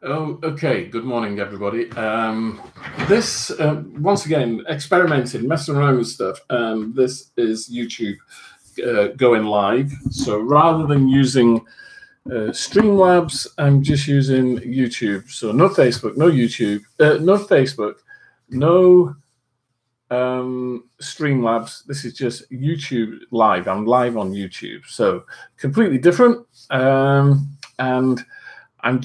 Oh, okay. Good morning, everybody. This, once again, experimenting, messing around with stuff. This is YouTube going live. So rather than using Streamlabs, I'm just using YouTube. So no Facebook, no YouTube, no Facebook, no Streamlabs. This is just YouTube live. I'm live on YouTube. So completely different. And I'm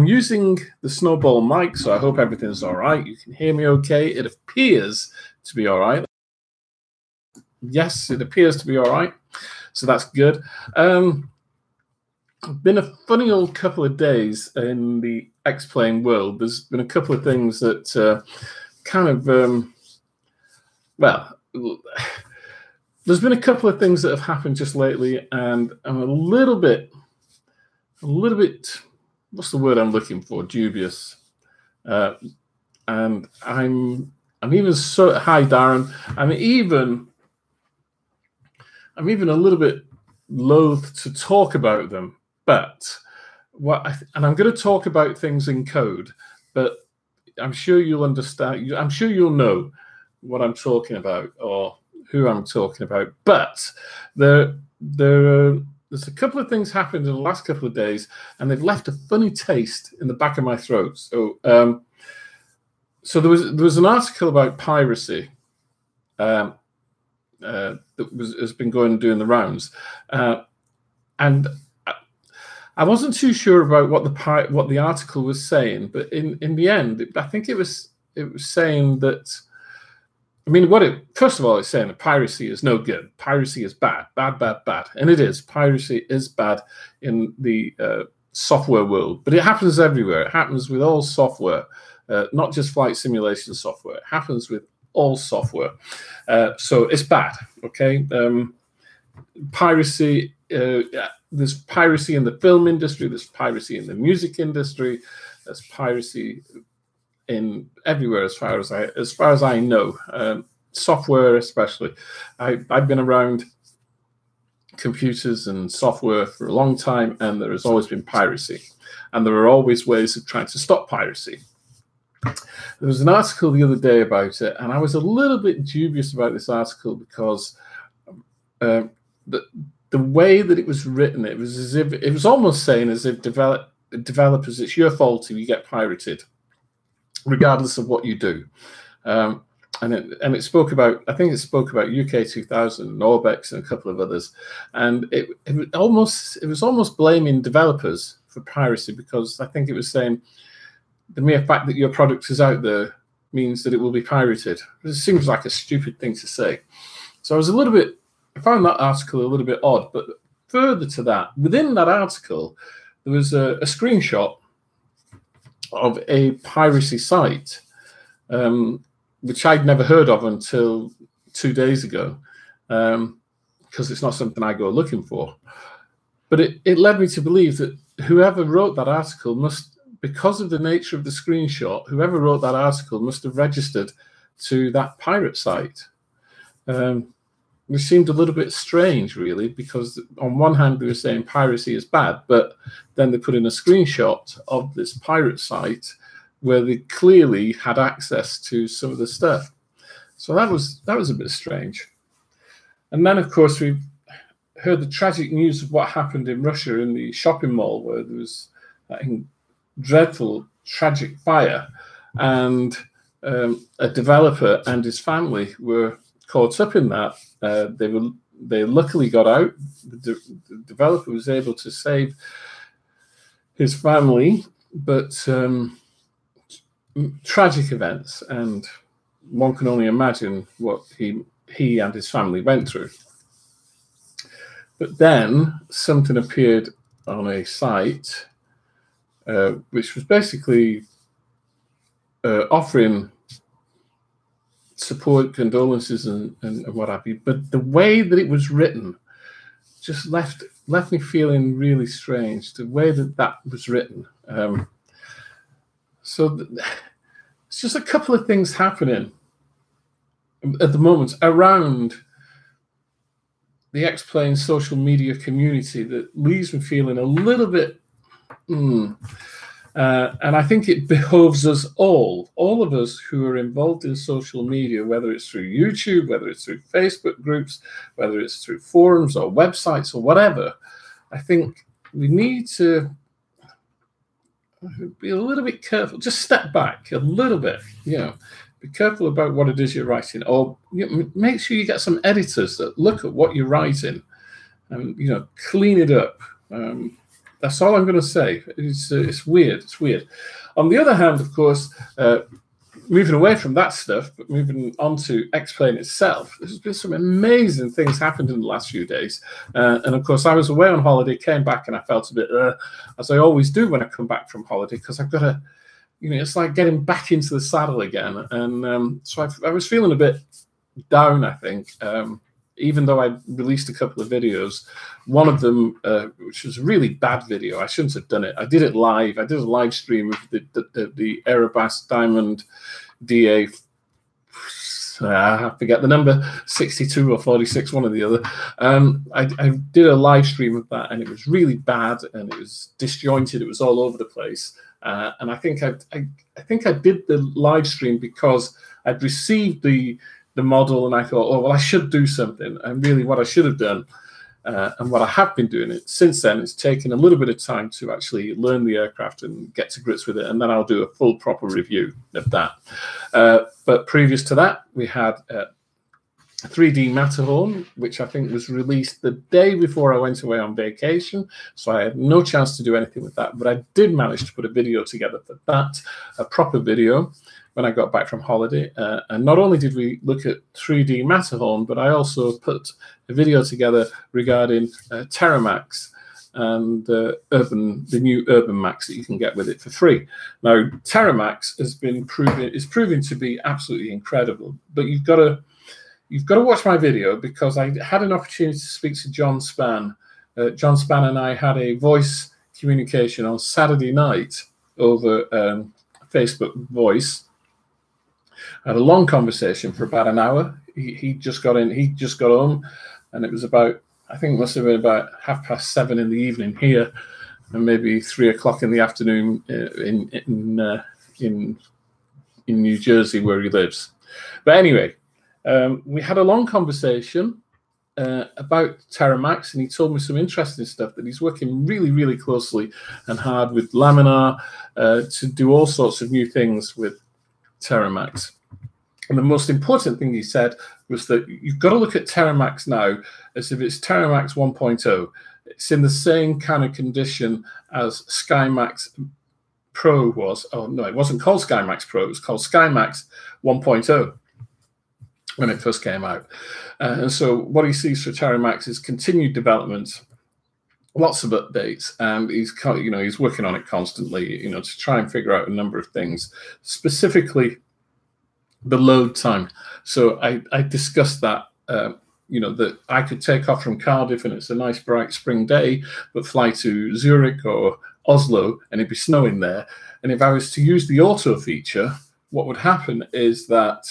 using the Snowball mic, so I hope everything's all right. You can hear me okay. It appears to be all right. Yes, it appears to be all right. So that's good. Been a funny old couple of days in the X-Plane world. There's been a couple of things that there's been a couple of things that have happened just lately, and I'm a little bit, what's the word I'm looking for? Dubious. And I'm even so. Hi, Darren. I'm even a little bit loath to talk about them, but and I'm going to talk about things in code, but I'm sure you'll understand. I'm sure you'll know what I'm talking about or who I'm talking about. But there's a couple of things happened in the last couple of days, and they've left a funny taste in the back of my throat. So there was an article about piracy that has been going and doing the rounds, and I wasn't too sure about what the article was saying, but in the end, I think it was saying that. I mean, first of all, it's saying that piracy is no good. Piracy is bad, and it is. Piracy is bad in the software world, but it happens everywhere. It happens with all software, not just flight simulation software. It happens with all software, so it's bad. Okay, piracy. There's piracy in the film industry. There's piracy in the music industry. There's piracy in everywhere, as far as I know, software especially. I've been around computers and software for a long time, and there has always been piracy, and there are always ways of trying to stop piracy. There was an article the other day about it, and I was a little bit dubious about this article because the way that it was written, it was almost saying as if developers, it's your fault if you get pirated, regardless of what you do. And it spoke about, I think it spoke about UK 2000, Norbex, and a couple of others, and it was almost blaming developers for piracy, because I think it was saying the mere fact that your product is out there means that it will be pirated. It seems like a stupid thing to say. So I found that article a little bit odd. But further to that, within that article, there was a screenshot of a piracy site, which I'd never heard of until 2 days ago, because it's not something I go looking for. But it led me to believe that whoever wrote that article must, because of the nature of the screenshot, whoever wrote that article must have registered to that pirate site, which seemed a little bit strange, really, because on one hand they were saying piracy is bad, but then they put in a screenshot of this pirate site where they clearly had access to some of the stuff. So that was a bit strange. And then, of course, we heard the tragic news of what happened in Russia in the shopping mall, where there was that dreadful, tragic fire, and a developer and his family were caught up in that. They luckily got out. The developer was able to save his family, but tragic events, and one can only imagine what he and his family went through. But then something appeared on a site which was basically offering support, condolences, and what have you. But the way that it was written just left me feeling really strange. The way that was written. So it's just a couple of things happening at the moment around the X-Plane social media community that leaves me feeling a little bit And I think it behoves us all of us who are involved in social media, whether it's through YouTube, whether it's through Facebook groups, whether it's through forums or websites or whatever. I think we need to be a little bit careful. Just step back a little bit, be careful about what it is you're writing, or make sure you get some editors that look at what you're writing and clean it up. That's all I'm going to say. It's weird. It's weird. On the other hand, of course, moving away from that stuff, but moving on to X-Plane itself, there's been some amazing things happened in the last few days. And of course, I was away on holiday, came back, and I felt a bit, as I always do when I come back from holiday, because I've got to, it's like getting back into the saddle again. And so I was feeling a bit down, I think. Even though I released a couple of videos, one of them, which was a really bad video, I shouldn't have done it. I did it live. I did a live stream of the Aerobass Diamond DA, I forget the number, 62 or 46, one or the other. I did a live stream of that, and it was really bad, and it was disjointed. It was all over the place. And I think I did the live stream because I'd received the model, and I thought, oh, well, I should do something. And really what I should have done, and what I have been doing it since then, it's taken a little bit of time to actually learn the aircraft and get to grips with it, and then I'll do a full proper review of that. But previous to that, we had 3D Matterhorn, which I think was released the day before I went away on vacation, so I had no chance to do anything with that, but I did manage to put a video together for that, a proper video, when I got back from holiday. And not only did we look at 3D Matterhorn, but I also put a video together regarding Terramax and the new Urban Max that you can get with it for free. Now, Terramax is proving to be absolutely incredible, but you've got to watch my video, because I had an opportunity to speak to John Spann. John Spann and I had a voice communication on Saturday night over Facebook Voice. I had a long conversation for about an hour. He just got home, and it was about, I think it must have been about 7:30 in the evening here, and maybe 3 o'clock in the afternoon in New Jersey, where he lives. But anyway, we had a long conversation about Terramax, and he told me some interesting stuff, that he's working really, really closely and hard with Laminar to do all sorts of new things with Terramax. And the most important thing he said was that you've got to look at Terramax now as if it's Terramax 1.0. It's in the same kind of condition as SkyMax Pro was. Oh, no, it wasn't called SkyMax Pro. It was called SkyMax 1.0 when it first came out. And so what he sees for Terramax is continued development, lots of updates, and he's working on it constantly, to try and figure out a number of things, specifically the load time. So I discussed that, that I could take off from Cardiff and it's a nice bright spring day, but fly to Zurich or Oslo and it'd be snowing there. And if I was to use the auto feature, what would happen is that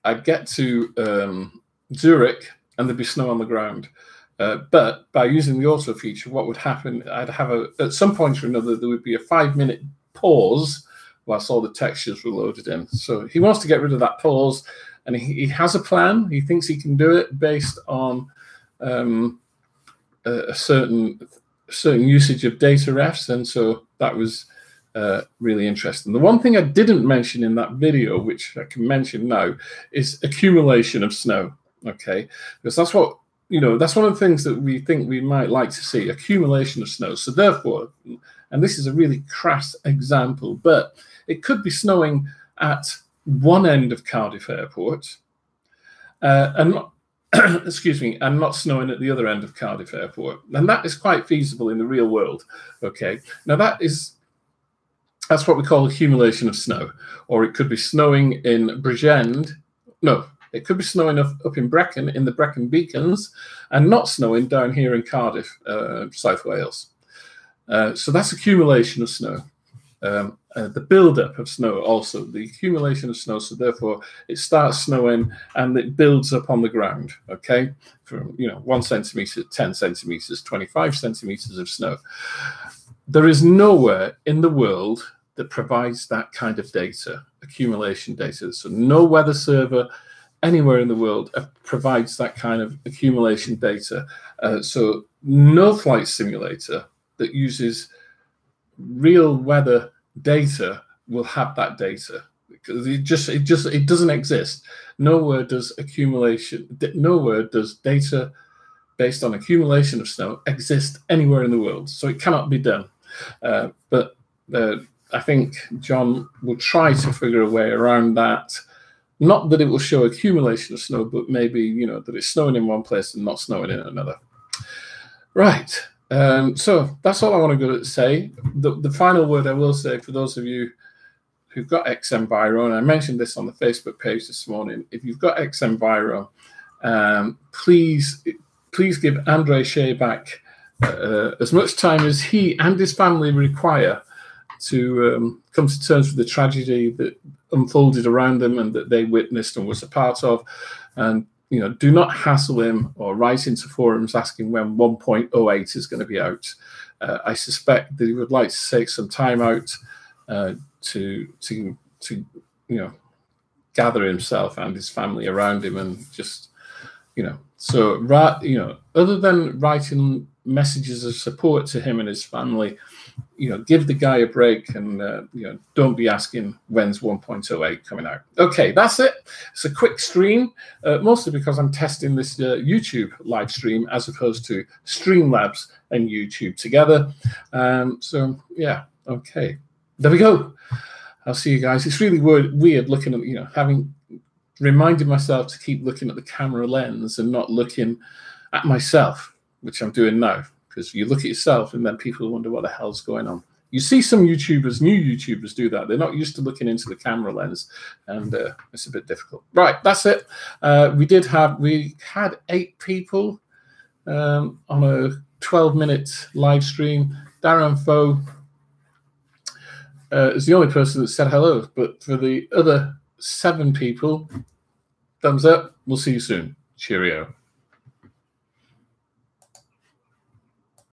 I'd get to Zurich and there'd be snow on the ground. But by using the auto feature, what would happen, I'd have at some point or another, there would be a 5-minute pause whilst all the textures were loaded in. So he wants to get rid of that pause, and he has a plan. He thinks he can do it based on a certain usage of data refs, and so that was really interesting. The one thing I didn't mention in that video, which I can mention now, is accumulation of snow, okay? Because that's what, that's one of the things that we think we might like to see, accumulation of snow. So therefore, and this is a really crass example, but it could be snowing at one end of Cardiff Airport, and not, and not snowing at the other end of Cardiff Airport. And that is quite feasible in the real world, okay? Now that's what we call accumulation of snow. Or it could be snowing in Bridgend. No, it could be snowing up in Brecon, in the Brecon Beacons, and not snowing down here in Cardiff, South Wales. So that's accumulation of snow. The build-up of snow also, the accumulation of snow, so therefore it starts snowing and it builds up on the ground, okay? From 1 centimetre, 10 centimetres, 25 centimetres of snow. there is nowhere in the world that provides that kind of data, accumulation data. So no weather server anywhere in the world provides that kind of accumulation data. So no flight simulator that uses real weather data will have that data, because it doesn't exist. Nowhere does data based on accumulation of snow exist anywhere in the world. So it cannot be done. But I think John will try to figure a way around that. Not that it will show accumulation of snow, but maybe, that it's snowing in one place and not snowing in another. Right. So that's all I want to say. The final word I will say, for those of you who've got XEnviro, and I mentioned this on the Facebook page this morning, if you've got XEnviro, please give Andre Shea back as much time as he and his family require to come to terms with the tragedy that unfolded around them and that they witnessed and was a part of. And do not hassle him or write into forums asking when 1.08 is going to be out. I suspect that he would like to take some time out to gather himself and his family around him, and just other than writing messages of support to him and his family, give the guy a break, and don't be asking when's 1.08 coming out. Okay, that's it. It's a quick stream, mostly because I'm testing this YouTube live stream as opposed to Streamlabs and YouTube together. So yeah, okay, there we go. I'll see you guys. It's really weird looking at having reminded myself to keep looking at the camera lens and not looking at myself, which I'm doing now. Because you look at yourself and then people wonder what the hell's going on. You see some new YouTubers do that. They're not used to looking into the camera lens, and it's a bit difficult. Right, that's it. We had 8 people on a 12-minute live stream. Darren Foe is the only person that said hello, but for the other 7 people, thumbs up. We'll see you soon. Cheerio.